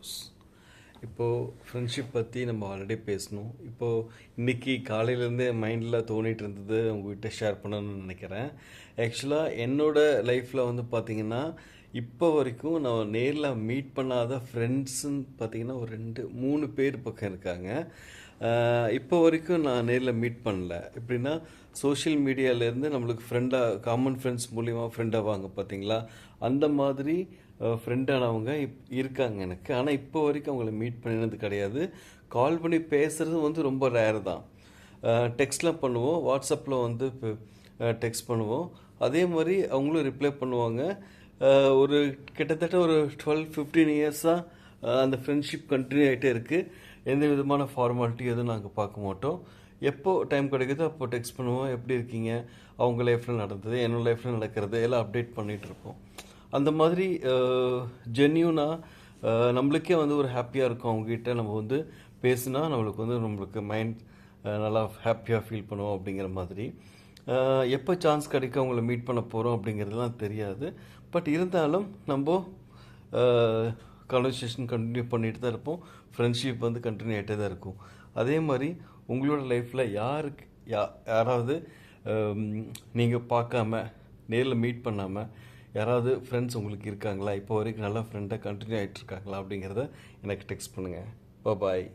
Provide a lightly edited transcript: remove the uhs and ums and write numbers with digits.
Close. இப்போது friendship பற்றி நம்ம ஆல்ரெடி பேசணும். இப்போது இன்றைக்கி காலையிலேருந்தே மைண்டில் தோணிட்டு இருந்தது உங்கள்கிட்ட ஷேர் பண்ணணும்னு நினைக்கிறேன். ஆக்சுவலாக என்னோடய லைஃப்பில் வந்து பார்த்திங்கன்னா இப்போ வரைக்கும் நான் நேரில் மீட் பண்ணாத ஃப்ரெண்ட்ஸுன்னு பார்த்திங்கன்னா ஒரு 2-3 பேர் பக்கம் இருக்காங்க. இப்போ வரைக்கும் நான் நேரில் மீட் பண்ணல. எப்படின்னா சோஷியல் மீடியாவிலேருந்து நம்மளுக்கு ஃப்ரெண்டாக காமன் ஃப்ரெண்ட்ஸ் மூலிமா ஃப்ரெண்டாவாங்க பார்த்தீங்களா, அந்த மாதிரி ஃப்ரெண்டானவங்க இருக்காங்க எனக்கு. ஆனால் இப்போ வரைக்கும் அவங்கள மீட் பண்ணினது கிடையாது. கால் பண்ணி பேசுகிறது வந்து ரொம்ப ரேர் தான். டெக்ஸ்ட்லாம் பண்ணுவோம், வாட்ஸ்அப்பில் வந்து டெக்ஸ்ட் பண்ணுவோம். அதே மாதிரி அவங்களும் ரிப்ளை பண்ணுவாங்க. ஒரு கிட்டத்தட்ட ஒரு 12-15 இயர்ஸாக அந்த ஃப்ரெண்ட்ஷிப் கண்டினியூ ஆகிட்டே இருக்குது. எந்த விதமான ஃபார்மாலிட்டி எதுவும் நாங்கள் பார்க்க மாட்டோம். எப்போ டைம் கிடைக்குதோ அப்போ டெக்ஸ்ட் பண்ணுவோம், எப்படி இருக்கீங்க, அவங்க லைஃப்பில் நடந்தது, என்னோடய லைஃப்பில் நடக்கிறது எல்லாம் அப்டேட் பண்ணிகிட்டு இருப்போம். அந்த மாதிரி ஜென்யூனாக நம்மளுக்கே வந்து ஒரு ஹாப்பியாக இருக்கும். அவங்ககிட்ட நம்ம வந்து பேசுனா நம்மளுக்கு மைண்ட் நல்லா ஹாப்பியாக ஃபீல் பண்ணுவோம் அப்படிங்கிற மாதிரி. எப்போ சான்ஸ் கிடைக்கும் அவங்கள மீட் பண்ண போகிறோம் அப்படிங்கிறதுலாம் தெரியாது. பட் இருந்தாலும் நம்ம கான்வர்சேஷன் கண்டினியூ பண்ணிட்டு தான் இருப்போம். ஃப்ரெண்ட்ஷிப் வந்து கண்டினியூ ஆகிட்டே தான் இருக்கும். அதே மாதிரி உங்களோட லைஃப்பில் யாராவது நீங்கள் பார்க்காம நேரில் மீட் பண்ணாமல் யாராவது ஃப்ரெண்ட்ஸ் உங்களுக்கு இருக்காங்களா, இப்போ வரைக்கும் நல்ல ஃப்ரெண்டாக கண்டினியூ ஆகிட்டு இருக்காங்களா அப்படிங்கிறத எனக்கு டெக்ஸ்ட் பண்ணுங்கள். பாய்.